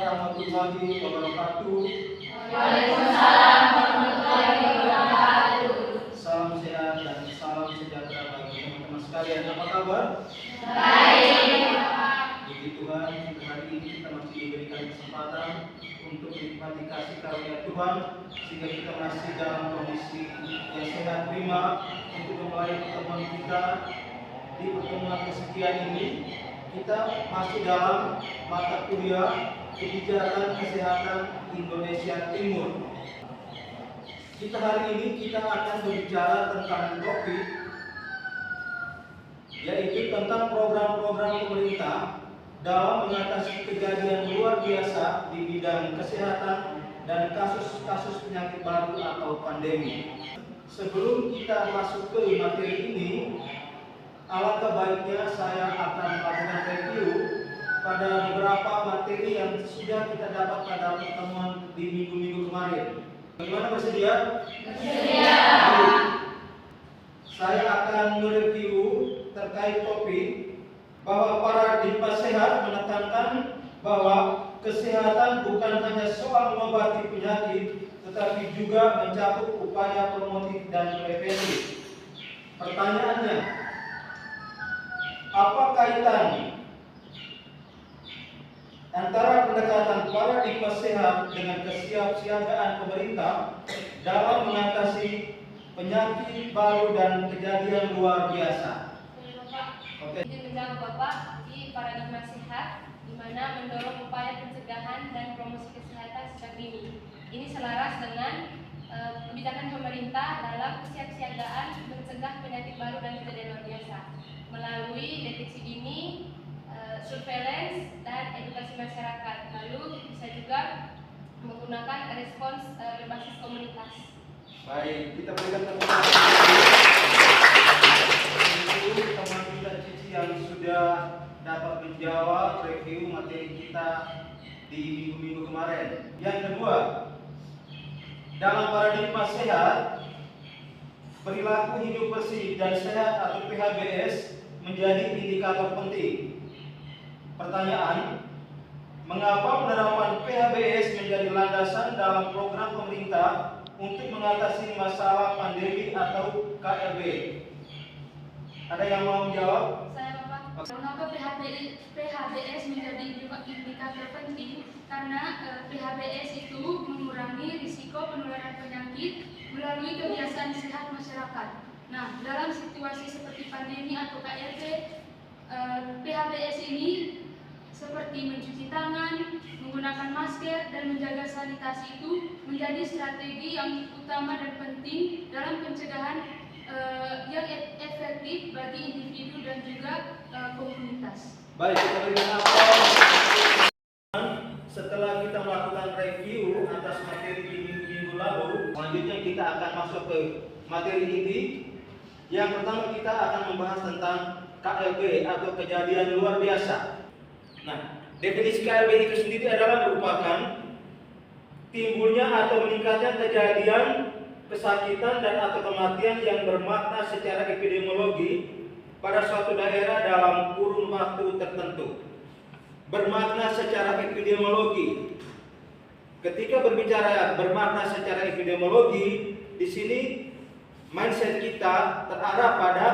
warahmatullahi wabarakatuh. Waalaikumsalam warahmatullahi wabarakatuh. Salam sehat dan salam sejahtera bagi teman-teman sekalian. Apa kabar? Baik. Puji Tuhan, hari ini kita masih diberikan kesempatan untuk menikmati kasih karunia Tuhan, sehingga kita masih dalam kondisi yang sehat prima untuk memulai pertemuan kita. Di pertemuan kesekian ini kita masih dalam mata kuliah kebijakan kesehatan Indonesia Timur. Hari ini kita akan berbicara tentang topik, yaitu tentang program-program pemerintah dalam mengatasi kejadian luar biasa di bidang kesehatan dan kasus-kasus penyakit baru atau pandemi. Sebelum kita masuk ke materi ini, alangkah baiknya saya akan melakukan review pada beberapa materi yang sudah kita dapat pada pertemuan di minggu-minggu kemarin. Bagaimana, bersedia? Bersedia. Saya akan mereview terkait topik bahwa paradigma sehat menekankan bahwa kesehatan bukan hanya soal mengobati penyakit, tetapi juga mencakup upaya promotif dan preventif. Pertanyaannya, apa kaitan antara pendekatan paradigma sehat dengan kesiapsiagaan pemerintah dalam mengatasi penyakit baru dan kejadian luar biasa? Oke. Izin menjawab Bapak, di paradigma sehat di mana mendorong upaya pencegahan dan promosi kesehatan sejak dini. Ini selaras dengan kebijakan pemerintah dalam kesiapsiagaan mencegah penyakit baru dan kejadian luar biasa melalui deteksi dini, surveillance dan edukasi masyarakat. Lalu bisa juga menggunakan respons berbasis komunitas. Baik, kita berikan tepuk tangan untuk teman kita Cici yang sudah dapat menjawab review materi kita di minggu-minggu kemarin. Yang kedua, dalam paradigma sehat, perilaku hidup bersih dan sehat atau PHBS menjadi indikator penting. Pertanyaan, mengapa penerapan PHBS menjadi landasan dalam program pemerintah untuk mengatasi masalah pandemi atau KLB? Ada yang mau menjawab? Saya Bapak. Mengapa PHBS menjadi indikator penting? Karena PHBS itu mengurangi risiko penularan penyakit melalui kebiasaan sehat masyarakat. Nah, dalam situasi seperti pandemi atau KLB, PHBS ini seperti mencuci tangan, menggunakan masker, dan menjaga sanitasi itu menjadi strategi yang utama dan penting dalam pencegahan yang efektif bagi individu dan juga komunitas. Baik, kita berikan aplaus. Setelah kita melakukan review atas materi di minggu lalu, selanjutnya kita akan masuk ke materi inti. Yang pertama kita akan membahas tentang KLB atau kejadian luar biasa. Nah, definisi KLB itu sendiri adalah merupakan timbulnya atau meningkatnya kejadian kesakitan dan atau kematian yang bermakna secara epidemiologi pada suatu daerah dalam kurun waktu tertentu. Bermakna secara epidemiologi. Ketika berbicara bermakna secara epidemiologi, di sini mindset kita terarah pada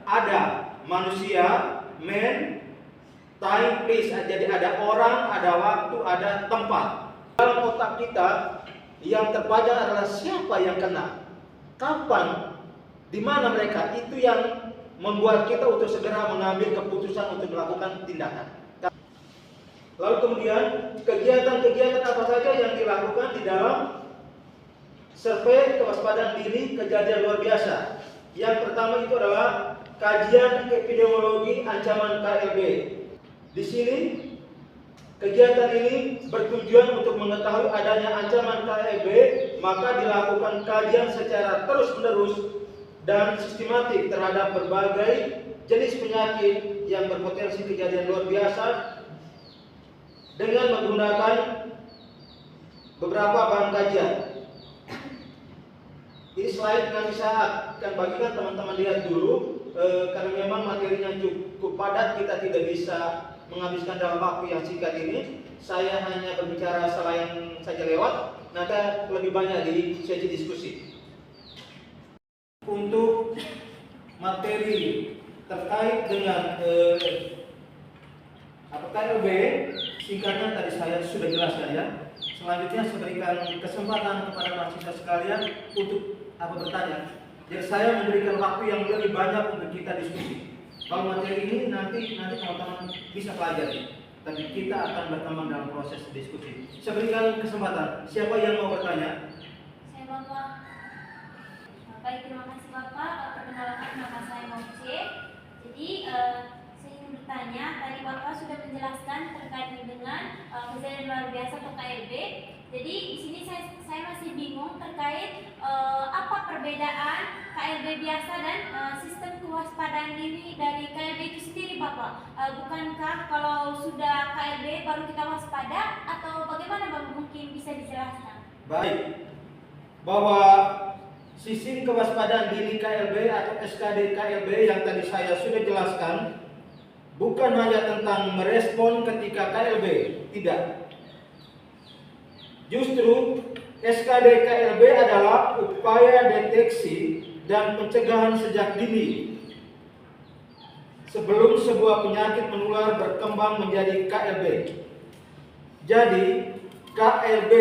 ada manusia, man, time, place. Jadi ada orang, ada waktu, ada tempat. Dalam otak kita yang terpajang adalah siapa yang kena, kapan, di mana mereka. Itu yang membuat kita untuk segera mengambil keputusan untuk melakukan tindakan. Lalu kemudian kegiatan-kegiatan apa saja yang dilakukan di dalam survei kewaspadaan dini kejadian luar biasa. Yang pertama itu adalah kajian epidemiologi ancaman KLB. Di sini kegiatan ini bertujuan untuk mengetahui adanya ancaman KLB, maka dilakukan kajian secara terus-menerus dan sistematik terhadap berbagai jenis penyakit yang berpotensi kejadian luar biasa dengan menggunakan beberapa bahan kajian. Ini slide nanti saya akan bagikan teman-teman lihat dulu, karena memang materinya cukup padat, kita tidak bisa menghabiskan dalam waktu yang singkat ini. saya hanya berbicara selain saja lewat, nanti lebih banyak di sesi diskusi. Untuk materi terkait dengan KLB, singkatnya tadi saya sudah jelaskan ya. Selanjutnya saya berikan kesempatan kepada mahasiswa sekalian untuk bertanya. Jadi saya memberikan waktu yang lebih banyak untuk kita diskusi. Kalau materi ini nanti teman-teman bisa pelajari, tapi kita akan berkembang dalam proses diskusi. Saya berikan kesempatan. Siapa yang mau bertanya? Saya Bapak. Baik, terima kasih Bapak. Perkenalkan nama saya Moce. Jadi saya ingin bertanya, tadi Bapak sudah menjelaskan terkait dengan kejadian luar biasa atau KLB. Jadi di sini saya masih bingung terkait apa perbedaan KLB biasa dan sistem kewaspadaan diri dari KLB itu sendiri, Bapak. Bukankah kalau sudah KLB baru kita waspada atau bagaimana, Bapak? Mungkin bisa dijelaskan. Baik, bahwa sistem kewaspadaan dini KLB atau SKD KLB yang tadi saya sudah jelaskan bukan hanya tentang merespon ketika KLB, tidak. Justru SKD KLB adalah upaya deteksi dan pencegahan sejak dini sebelum sebuah penyakit menular berkembang menjadi KLB. Jadi KLB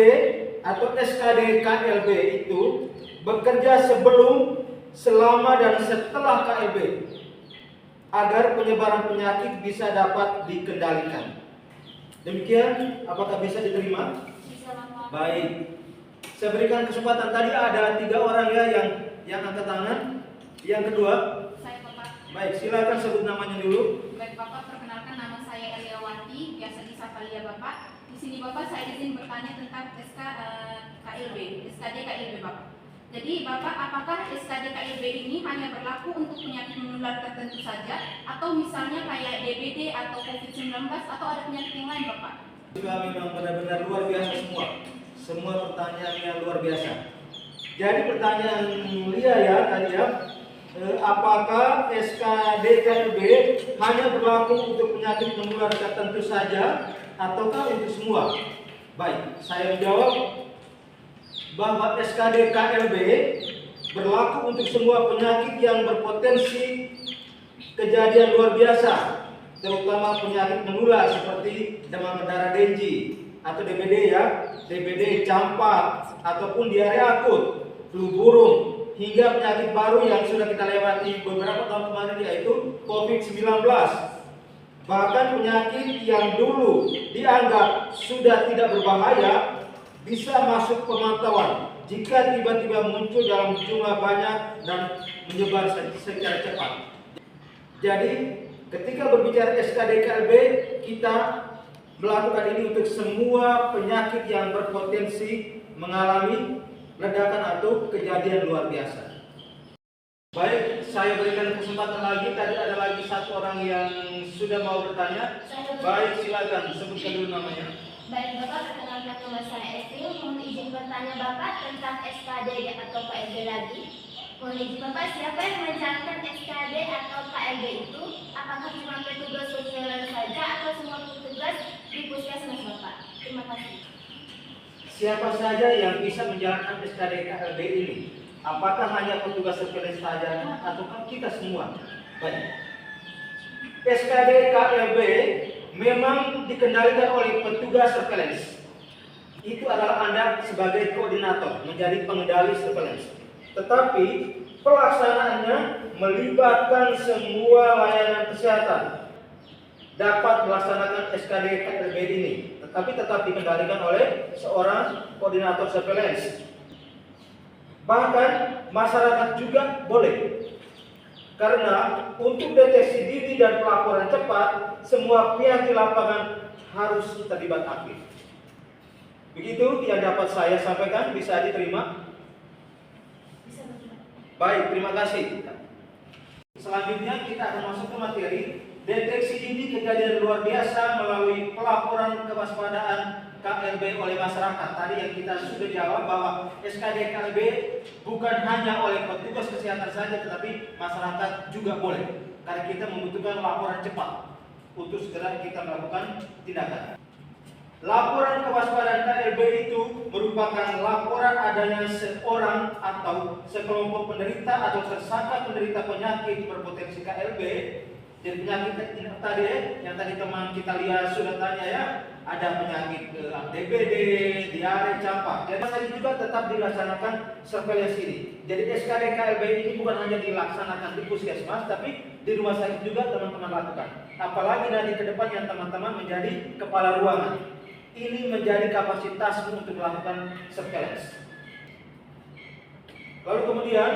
atau SKD KLB itu bekerja sebelum, selama, dan setelah KLB agar penyebaran penyakit bisa dapat dikendalikan. Demikian, apakah bisa diterima? Bisa, Bapak. Baik. Saya berikan kesempatan. Tadi ada 3 orang ya yang angkat tangan. Yang kedua, Saya Bapak. baik, silakan sebut namanya dulu. Baik Bapak, perkenalkan nama saya Eliawati, biasa disapa Lia Bapak. Di sini Bapak saya izin bertanya tentang SKD KLB Bapak. Jadi Bapak, apakah SKD KLB ini hanya berlaku untuk penyakit menular tertentu saja, atau misalnya kayak DBD atau COVID-19 atau ada penyakit yang lain Bapak? Juga memang benar-benar luar biasa semua. Semua pertanyaan yang luar biasa. Jadi pertanyaan Lia ya tadi ya, apakah SKD KLB hanya berlaku untuk penyakit menular tertentu saja ataukah untuk semua? Baik, saya menjawab bahwa SKD KLB berlaku untuk semua penyakit yang berpotensi kejadian luar biasa, terutama penyakit menular seperti demam berdarah Dengue atau DBD ya, DBD campak ataupun diare akut, flu burung, hingga penyakit baru yang sudah kita lewati beberapa tahun kemarin yaitu COVID-19. Bahkan penyakit yang dulu dianggap sudah tidak berbahaya bisa masuk pemantauan jika tiba-tiba muncul dalam jumlah banyak dan menyebar secara cepat. Jadi ketika berbicara SKD KLB, kita melakukan ini untuk semua penyakit yang berpotensi mengalami ledakan atau kejadian luar biasa. Baik, saya berikan kesempatan lagi. Tadi ada lagi 1 orang yang sudah mau bertanya. Baik, silakan sebutkan dulu namanya. Baik Bapak, perkenalkan nama saya Estil. Mohon izin bertanya Bapak tentang SKD atau KLB lagi. Mohon izin Bapak, siapa yang menjalankan SKD atau KLB itu? Apakah cuma petugas sosial saja atau semua petugas di puskesmas Bapak? Terima kasih. Siapa saja yang bisa menjalankan SKD KLB ini? Apakah hanya petugas surveillance saja ataukah kita semua? Baik. SKD KLB memang dikendalikan oleh petugas surveillance. Itu adalah Anda sebagai koordinator, menjadi pengendali surveillance. Tetapi pelaksanaannya melibatkan semua layanan kesehatan dapat melaksanakan SKD KLB ini, tetapi tetap dikendalikan oleh seorang koordinator surveillance. Bahkan masyarakat juga boleh, karena untuk deteksi dini dan pelaporan cepat, semua pihak di lapangan harus terlibat aktif. Begitu yang dapat saya sampaikan, bisa diterima? Bisa Bapak. Baik, terima kasih. Selanjutnya kita akan masuk ke materi deteksi dini kejadian luar biasa melalui pelaporan kewaspadaan KLB oleh masyarakat. Tadi yang kita sudah jawab bahwa SKD KLB bukan hanya oleh petugas kesehatan saja, tetapi masyarakat juga boleh. Karena kita membutuhkan laporan cepat untuk segera kita melakukan tindakan. Laporan kewaspadaan KLB itu merupakan laporan adanya seorang atau sekelompok penderita atau tersangka penderita penyakit berpotensi KLB. Jadi penyakit tadi yang tadi teman kita lihat sudah tanya ya, ada penyakit DBD, diare, campak. Jadi tadi juga tetap dilaksanakan surveillance ini. Jadi SKD KLB ini bukan hanya dilaksanakan di puskesmas, tapi di rumah sakit juga teman-teman lakukan. Apalagi nanti ke depannya teman-teman menjadi kepala ruangan. Ini menjadi kapasitasmu untuk melakukan surveillance. Lalu kemudian,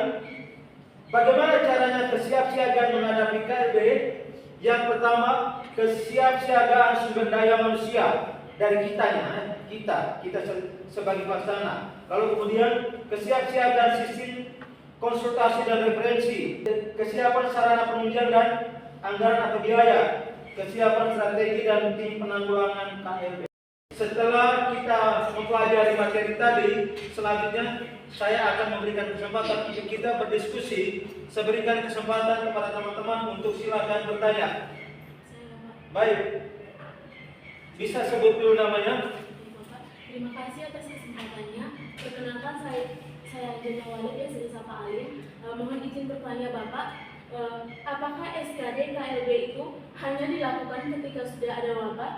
bagaimana caranya kesiapsiagaan menghadapi KLB? Yang pertama, kesiapsiagaan sumber daya manusia dari kita sebagai pelaksana. Lalu kemudian, kesiapsiagaan sistem konsultasi dan referensi, kesiapan sarana penunjang dan anggaran atau biaya, kesiapan strategi dan tim penanggulangan KLB. Setelah kita mempelajari materi tadi, selanjutnya saya akan memberikan kesempatan untuk kita berdiskusi. Saya berikan kesempatan kepada teman-teman untuk silakan bertanya. Baik, bisa sebut dulu namanya. Terima kasih atas kesempatannya. Perkenalkan saya Jena Walid yang sudah sapa Alim. Mohon izin bertanya Bapak, apakah SKD KLB itu hanya dilakukan ketika sudah ada wabah?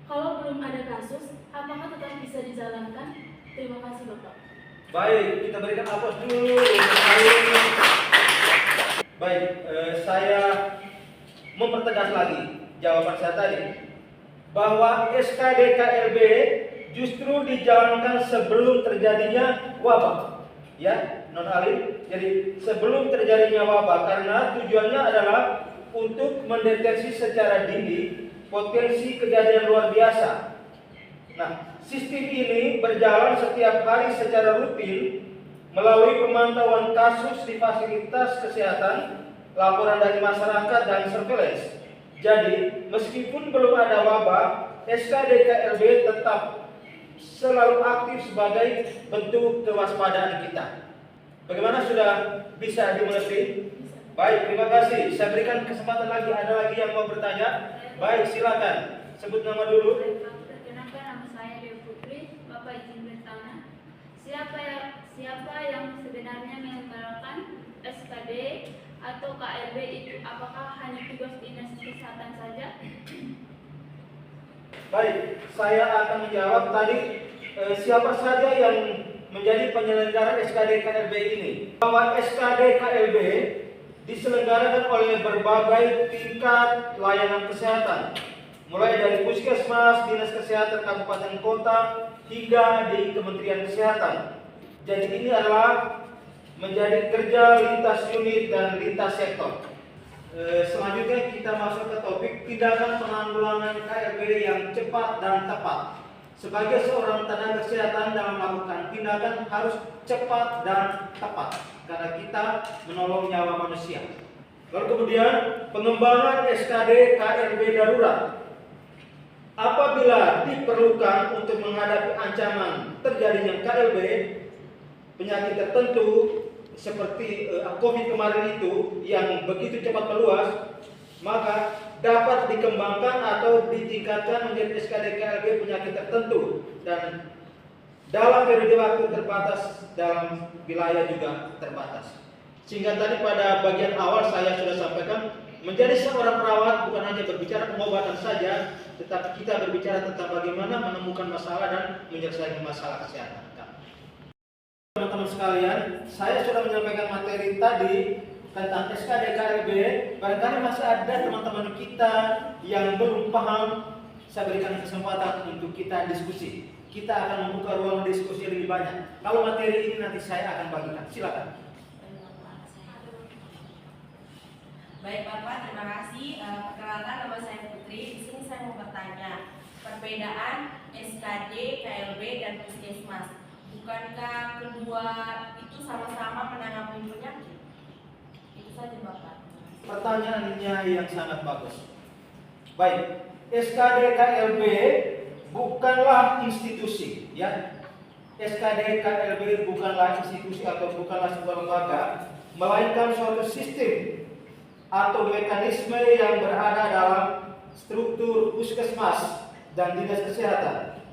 Kalau belum ada kasus, apakah tetap bisa dijalankan? Terima kasih Bapak. Baik, kita berikan aplaus dulu. Baik, saya mempertegas lagi jawaban saya tadi bahwa SKD KLB justru dijalankan sebelum terjadinya wabah, ya, non Alim. Jadi sebelum terjadinya wabah, karena tujuannya adalah untuk mendeteksi secara dini potensi kejadian luar biasa. Nah, sistem ini berjalan setiap hari secara rutin melalui pemantauan kasus di fasilitas kesehatan, laporan dari masyarakat dan surveillance. Jadi, meskipun belum ada wabah, SKD KLB tetap selalu aktif sebagai bentuk kewaspadaan kita. Bagaimana, sudah bisa dimengerti? Baik, terima kasih. Saya berikan kesempatan lagi. Ada lagi yang mau bertanya? Baik, silakan. Sebut nama dulu. Perkenalkan, nama saya Dewi Putri. Bapak izin bertanya, siapa yang sebenarnya menyelenggarakan SKD atau KLB itu? Apakah hanya tugas dinas kesehatan saja? Baik, saya akan menjawab tadi siapa saja yang menjadi penyelenggara SKD KLB ini. Bahwa SKD KLB diselenggarakan oleh berbagai tingkat layanan kesehatan, mulai dari puskesmas, dinas kesehatan kabupaten kota, hingga di Kementerian Kesehatan. Jadi ini adalah menjadi kerja lintas unit dan lintas sektor. Selanjutnya kita masuk ke topik tindakan penanggulangan KLB yang cepat dan tepat. Sebagai seorang tenaga kesehatan dalam melakukan tindakan harus cepat dan tepat, karena kita menolong nyawa manusia. Lalu kemudian pengembangan SKD KLB darurat. Apabila diperlukan untuk menghadapi ancaman terjadinya KLB, penyakit tertentu seperti COVID kemarin itu yang begitu cepat meluas, maka dapat dikembangkan atau ditingkatkan menjadi SKD KLB penyakit tertentu dan dalam periode waktu terbatas, dalam wilayah juga terbatas. Sehingga tadi pada bagian awal saya sudah sampaikan, menjadi seorang perawat bukan hanya berbicara pengobatan saja, tetapi kita berbicara tentang bagaimana menemukan masalah dan menyelesaikan masalah kesehatan. Teman-teman sekalian, saya sudah menyampaikan materi tadi tentang SKD KLB. Barangkali masih ada teman-teman kita yang belum paham. Saya berikan kesempatan untuk kita diskusi. Kita akan membuka ruang diskusi lebih banyak. Kalau materi ini nanti saya akan bagikan. Silakan. Baik Bapak, terima kasih. Perkenalkan, nama saya Putri. Di sini saya mau bertanya perbedaan SKD, KLB, dan puskesmas. Bukankah kedua itu sama-sama menangani penyakit? Itu saja Bapak. Pertanyaannya yang sangat bagus. Baik, SKD KLB bukanlah institusi, ya. SKD KLB bukanlah institusi atau bukanlah sebuah lembaga, melainkan suatu sistem atau mekanisme yang berada dalam struktur puskesmas dan dinas kesehatan.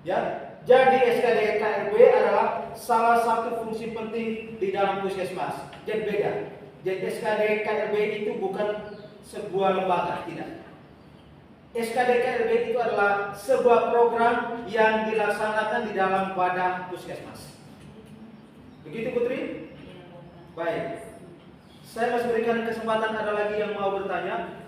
Ya, jadi SKD KLB adalah salah satu fungsi penting di dalam puskesmas. Jadi beda. Jadi SKD KLB itu bukan sebuah lembaga, tidak. SKD KLB itu adalah sebuah program yang dilaksanakan di dalam badan puskesmas. Begitu Putri? Baik. Saya masih berikan kesempatan, ada lagi yang mau bertanya?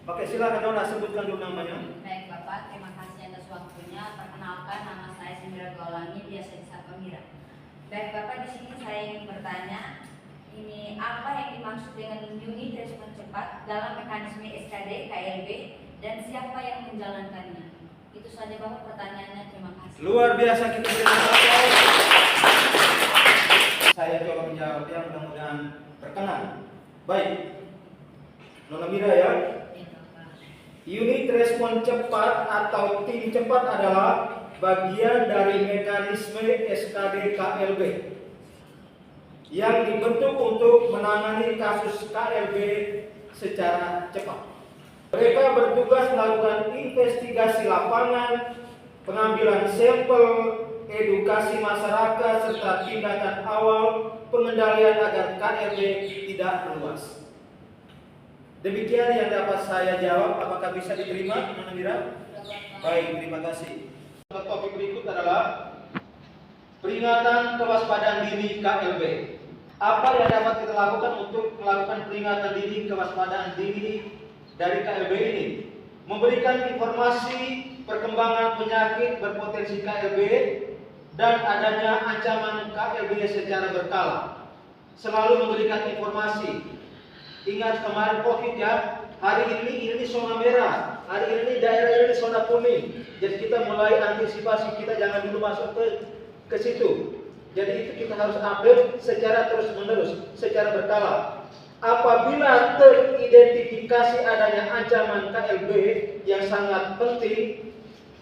Oke, silakan Nona, sebutkan dulu namanya. Baik Bapak, terima kasih atas waktunya. Perkenalkan, nama saya Semira Gaulangi, biasa disapa Mira. Baik Bapak, di sini saya ingin bertanya, ini apa yang dimaksud dengan unit respon cepat dalam mekanisme SKD KLB dan siapa yang menjalankannya? Itu saja Bapak pertanyaannya, terima kasih. Luar biasa, kita berikan aplaus. Saya coba menjawabnya, mudah-mudahan berkenan. Baik, Nona Mira ya. Unit respon cepat atau tim cepat adalah bagian dari mekanisme SKD KLB yang dibentuk untuk menangani kasus KLB secara cepat. Mereka bertugas melakukan investigasi lapangan, pengambilan sampel, edukasi masyarakat, serta tindakan awal pengendalian agar KLB tidak meluas. Demikian yang dapat saya jawab. Apakah bisa diterima, Nona Mira? Baik, terima kasih. Topik berikut adalah peringatan kewaspadaan dini KLB. Apa yang dapat kita lakukan untuk melakukan peringatan dini kewaspadaan dini dari KLB ini? Memberikan informasi perkembangan penyakit berpotensi KLB dan adanya ancaman KLB secara berkala. Selalu memberikan informasi. Ingat kemarin COVID ya, hari ini zona merah, hari ini daerah ini zona kuning. Jadi kita mulai antisipasi, kita jangan dulu masuk ke situ. Jadi itu kita harus update secara terus-menerus, secara berkala. Apabila teridentifikasi adanya ancaman KLB yang sangat penting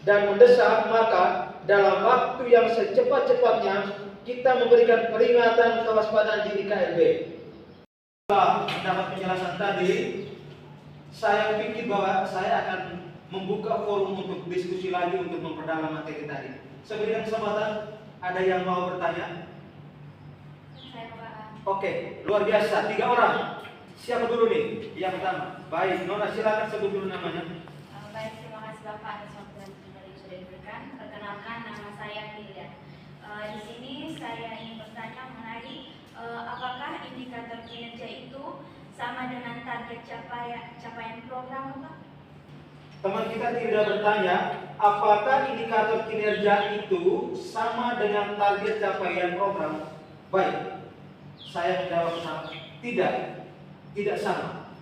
dan mendesak, maka dalam waktu yang secepat-cepatnya kita memberikan peringatan kewaspadaan dini KLB. Setelah mendapat penjelasan tadi, saya pikir bahwa saya akan membuka forum untuk diskusi lagi untuk memperdalam materi tadi. Sebelum kesempatan, ada yang mau bertanya? Saya Bapak. Oke, luar biasa. 3 orang. Siapa dulu nih? Yang pertama. Baik, Nona silakan sebut dulu namanya. Baik, terima kasih Bapak atas waktu dan kesempatan yang sudah diberikan. Perkenalkan, nama saya Hilda. Di sini saya ingin bertanya mengenai apakah indikator kinerja itu sama dengan target capaian program, Bapak? Teman kita tidak bertanya, apakah indikator kinerja itu sama dengan target capaian program? Baik, saya menjawab sama. Tidak sama.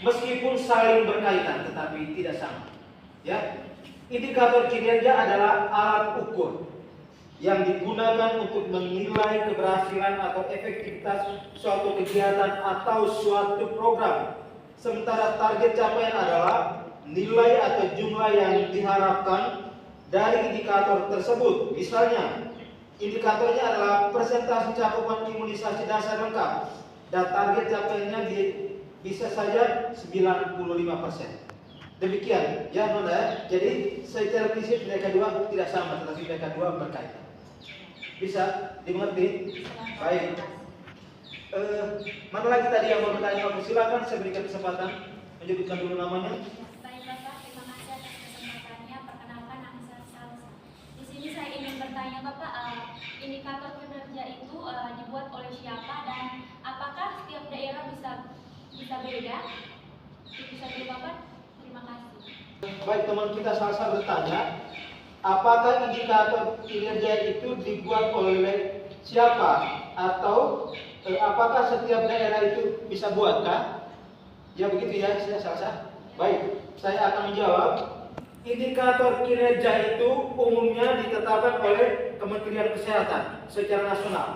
Meskipun saling berkaitan, tetapi tidak sama. Ya, indikator kinerja adalah alat ukur yang digunakan untuk menilai keberhasilan atau efektivitas suatu kegiatan atau suatu program. Sementara target capaian adalah nilai atau jumlah yang diharapkan dari indikator tersebut. Misalnya, indikatornya adalah persentase cakupan imunisasi dasar lengkap dan target capaiannya bisa saja 95%. Demikian ya Nona. Jadi secara prinsip mereka dua tidak sama, tetapi mereka dua berkaitan. Bisa dimengerti? Baik. Mana lagi tadi yang mau bertanya? Oke, silakan saya berikan kesempatan menyebutkan dulu namanya. Baik Bapak, terima kasih atas kesempatannya. Perkenalkan, nama saya Salsa. Di sini saya ingin bertanya Bapak, indikator kinerja itu dibuat oleh siapa dan apakah setiap daerah bisa beda? Itu saja Bapak. Terima kasih. Baik, teman kita Salsa bertanya, apakah indikator kinerja itu dibuat oleh siapa atau apakah setiap daerah itu bisa buatkah? Ya begitu ya, saya Salsa. Baik, saya akan menjawab. Indikator kinerja itu umumnya ditetapkan oleh Kementerian Kesehatan secara nasional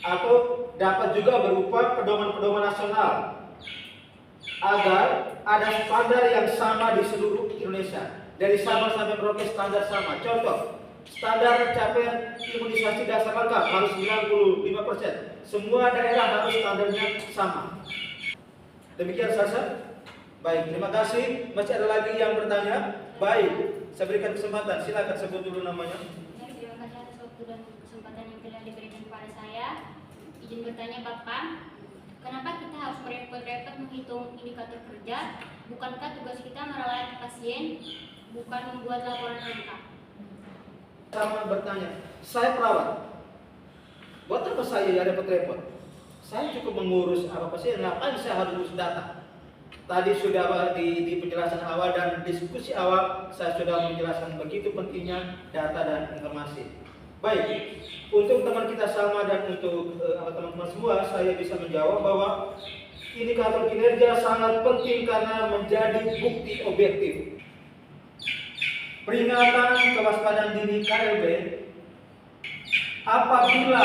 atau dapat juga berupa pedoman-pedoman nasional agar ada standar yang sama di seluruh Indonesia. Dari Sabang sampai Merauke standar sama. Contoh, standar capaian imunisasi dasar lengkap harus 95%. Semua daerah harus standarnya sama. Demikian Sasa. Baik, terima kasih. Masih ada lagi yang bertanya? Baik. Saya berikan kesempatan, silakan sebut dulu namanya. Ya, terima kasih atas waktu dan kesempatan yang telah diberikan kepada saya. Izin bertanya Bapak, kenapa kita harus repot-repot menghitung indikator kerja? Bukankah tugas kita merawat pasien, bukan membuat laporan angka? Sama bertanya, saya perawat. Buat apa saya ya repot-repot? Saya cukup mengurus apa pasien, ngapain saya harus urus data? Tadi sudah di penjelasan awal dan diskusi awal saya sudah menjelaskan begitu pentingnya data dan informasi. Baik, untuk teman kita Salma dan untuk teman-teman semua, saya bisa menjawab bahwa indikator kinerja sangat penting karena menjadi bukti objektif. Peringatan kewaspadaan dini KLB apabila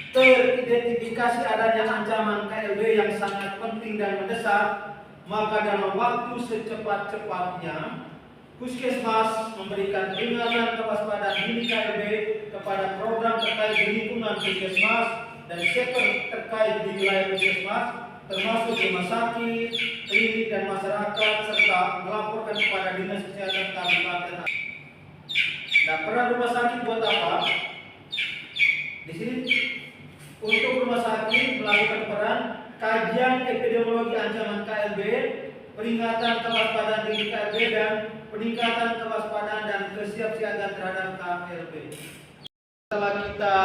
teridentifikasi adanya ancaman KLB yang sangat penting dan mendesak, maka dalam waktu secepat-cepatnya Puskesmas memberikan peringatan kewaspadaan dini KLB kepada program terkait di lingkungan Puskesmas dan sektor terkait di wilayah Puskesmas, termasuk rumah sakit, klinik dan masyarakat, serta melaporkan kepada Dinas Kesehatan Kabupaten. Nah, peran rumah sakit buat apa? Di sini untuk rumah sakit melakukan peran kajian epidemiologi ancaman KLB, peringatan kewaspadaan dini KLB, dan peningkatan kewaspadaan dan kesiapsiagaan terhadap KLB. Setelah kita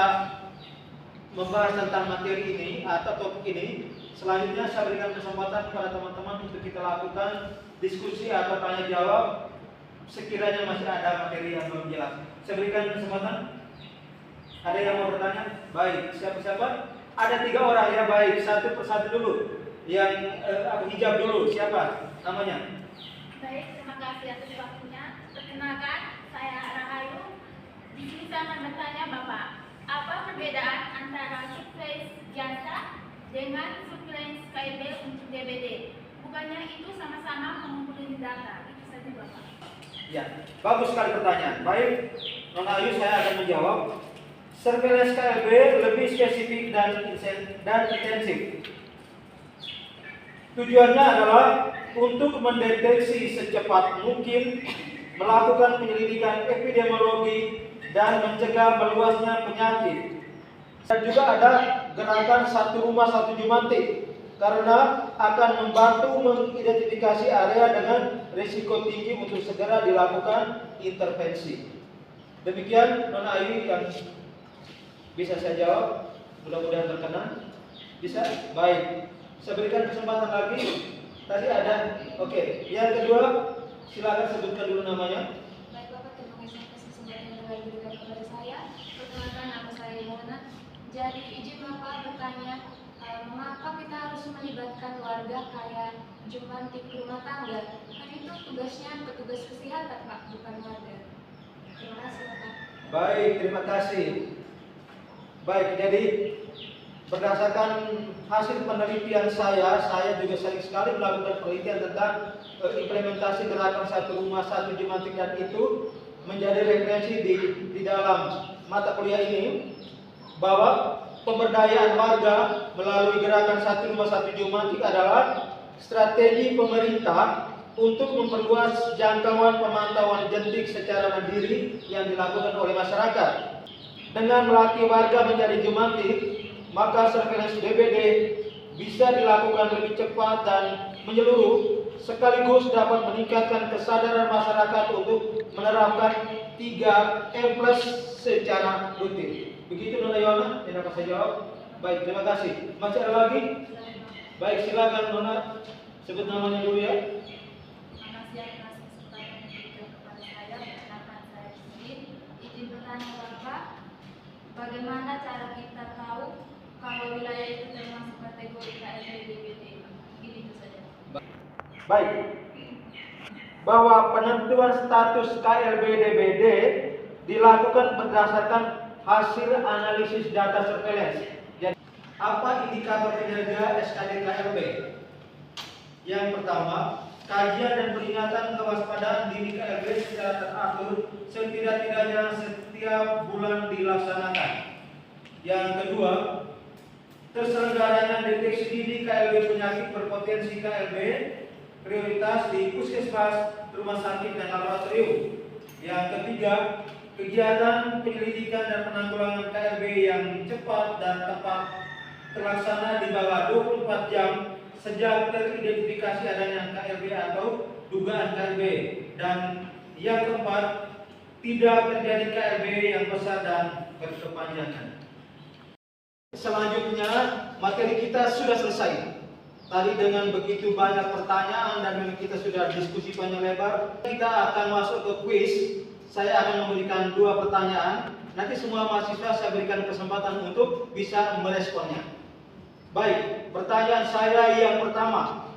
membahas tentang materi ini atau topik ini, selanjutnya saya berikan kesempatan kepada teman-teman untuk kita lakukan diskusi atau tanya jawab sekiranya masih ada materi yang belum jelas. Saya berikan kesempatan. Ada yang mau bertanya? Baik, siapa-siapa? Ada 3 orang ya, baik. Satu persatu dulu. Yang hijab dulu, siapa namanya? Baik, terima kasih atas waktunya. Perkenalkan, saya Rahayu. Di sini saya akan bertanya Bapak, apa perbedaan antara surveillance jasa dengan surveillance KLB untuk DBD? Bukannya itu sama-sama mengumpulkan data? Itu saja Bapak. Ya, bagus sekali pertanyaan. Baik, Nona Ayu, saya akan menjawab. Surveillance KLB lebih spesifik dan intensif. Tujuannya adalah untuk mendeteksi secepat mungkin, melakukan penyelidikan epidemiologi, dan mencegah meluasnya penyakit. Dan juga ada gerakan satu rumah satu jumantik, karena akan membantu mengidentifikasi area dengan risiko tinggi untuk segera dilakukan intervensi. Demikian Nona Ayu yang bisa saya jawab, mudah-mudahan berkenan. Bisa? Baik. Saya berikan kesempatan lagi. Tadi ada, oke. Yang kedua, silakan sebutkan dulu namanya. Baik Bapak, terima kasih atas kesempatan yang telah diberikan kepada saya. Perkenalkan, nama saya Yona. Jadi izin Bapak bertanya, mengapa kita harus melibatkan warga kayak jumantik rumah tangga? Kan itu tugasnya petugas kesehatan Pak, bukan warga. Terima kasih Bapak. Baik, terima kasih. Baik, jadi berdasarkan hasil penelitian saya juga sering sekali melakukan penelitian tentang implementasi gerakan satu rumah satu jumantik, dan itu menjadi referensi di dalam mata kuliah ini bahwa pemberdayaan warga melalui gerakan satu rumah satu jumantik adalah strategi pemerintah untuk memperluas jangkauan pemantauan jentik secara mandiri yang dilakukan oleh masyarakat. Dengan melatih warga menjadi jumantik, maka surveillance DBD bisa dilakukan lebih cepat dan menyeluruh, sekaligus dapat meningkatkan kesadaran masyarakat untuk menerapkan 3M+ secara rutin. Begitu Nona Yona, yang dapat saya jawab. Baik, terima kasih. Masih ada lagi? Baik, silakan Nona, sebut namanya dulu ya. Terima kasih atas kesempatan yang diberikan kepada saya. Perkenalkan saya Siti. Izin bertanya Bapak, bagaimana cara kita tahu kalau wilayah itu termasuk kategori KLB DBD? Begini itu saja. Baik. Bahwa penentuan status KLB DBD dilakukan berdasarkan hasil analisis data surveillance. Jadi, apa indikator kinerja SKD KLB? Yang pertama, kajian dan peringatan kewaspadaan dini KLB secara teratur setidak-tidaknya setiap bulan dilaksanakan. Yang kedua, terselenggaranya deteksi dini KLB penyakit berpotensi KLB prioritas di puskesmas, rumah sakit, dan laboratorium. Yang ketiga, kegiatan penyelidikan dan penanggulangan KLB yang cepat dan tepat terlaksana di bawah 24 jam sejak teridentifikasi adanya KLB atau dugaan KLB. Dan yang keempat, tidak terjadi KLB yang besar dan berkepanjangan. Selanjutnya, materi kita sudah selesai. Tadi dengan begitu banyak pertanyaan dan memang kita sudah diskusi panjang lebar, kita akan masuk ke kuis. Saya akan memberikan 2 pertanyaan. Nanti semua mahasiswa saya berikan kesempatan untuk bisa meresponnya. Baik, pertanyaan saya yang pertama.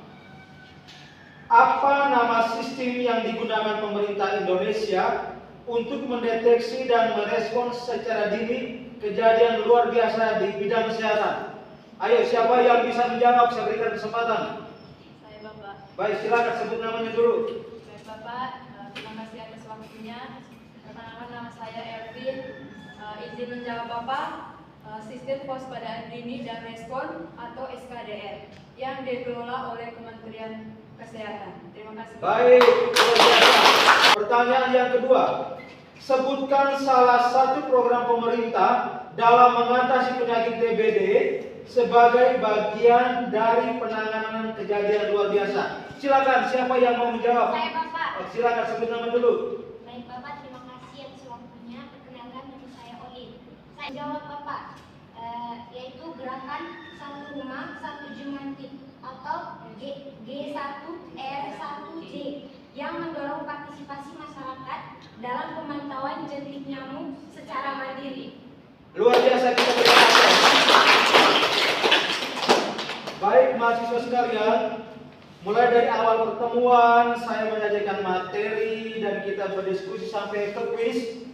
Apa nama sistem yang digunakan pemerintah Indonesia untuk mendeteksi dan merespons secara dini kejadian luar biasa di bidang kesehatan? Ayo, siapa yang bisa menjawab? Saya berikan kesempatan. Saya Bapak. Baik, silakan sebut namanya dulu. Baik Bapak, terima kasih atas waktunya. Perkenalkan nama saya Ervin. Izin menjawab Bapak, Sistem Kewaspadaan Dini dan Respon atau SKDR yang dikelola oleh Kementerian Kesehatan. Terima kasih. Baik, luar biasa. Pertanyaan yang kedua. Sebutkan salah satu program pemerintah dalam mengatasi penyakit DBD sebagai bagian dari penanganan kejadian luar biasa. Silakan, siapa yang mau menjawab? Saya Bapak. Silakan sebut nama dulu. Baik Bapak, terima kasih atas waktunya. Perkenalkan nama saya Oli. Saya jawab Bapak, yaitu gerakan Satu Rumah Satu Jumantik atau G1R1J yang mendorong partisipasi masyarakat dalam pemantauan jentik nyamuk secara mandiri. Luar biasa, kita terima kasih. Baik mahasiswa sekalian, mulai dari awal pertemuan saya menyajikan materi dan kita berdiskusi sampai ke kuis.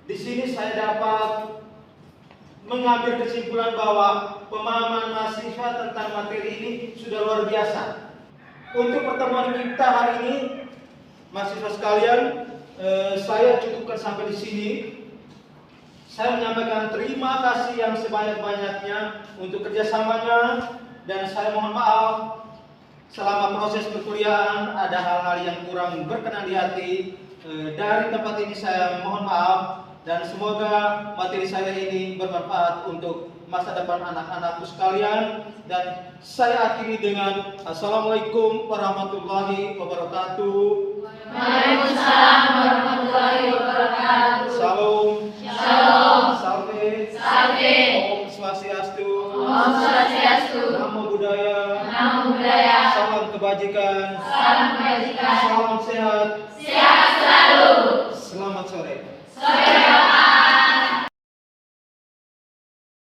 Di sini saya dapat mengambil kesimpulan bahwa pemahaman mahasiswa tentang materi ini sudah luar biasa. Untuk pertemuan kita hari ini, mahasiswa sekalian, saya cukupkan sampai di sini. Saya menyampaikan terima kasih yang sebanyak-banyaknya untuk kerjasamanya, dan saya mohon maaf selama proses perkuliahan ada hal-hal yang kurang berkenan di hati. Dari tempat ini saya mohon maaf, dan semoga materi saya ini bermanfaat untuk masa depan anak-anakku sekalian. Dan saya akhiri dengan Assalamualaikum warahmatullahi wabarakatuh. Waalaikumsalam.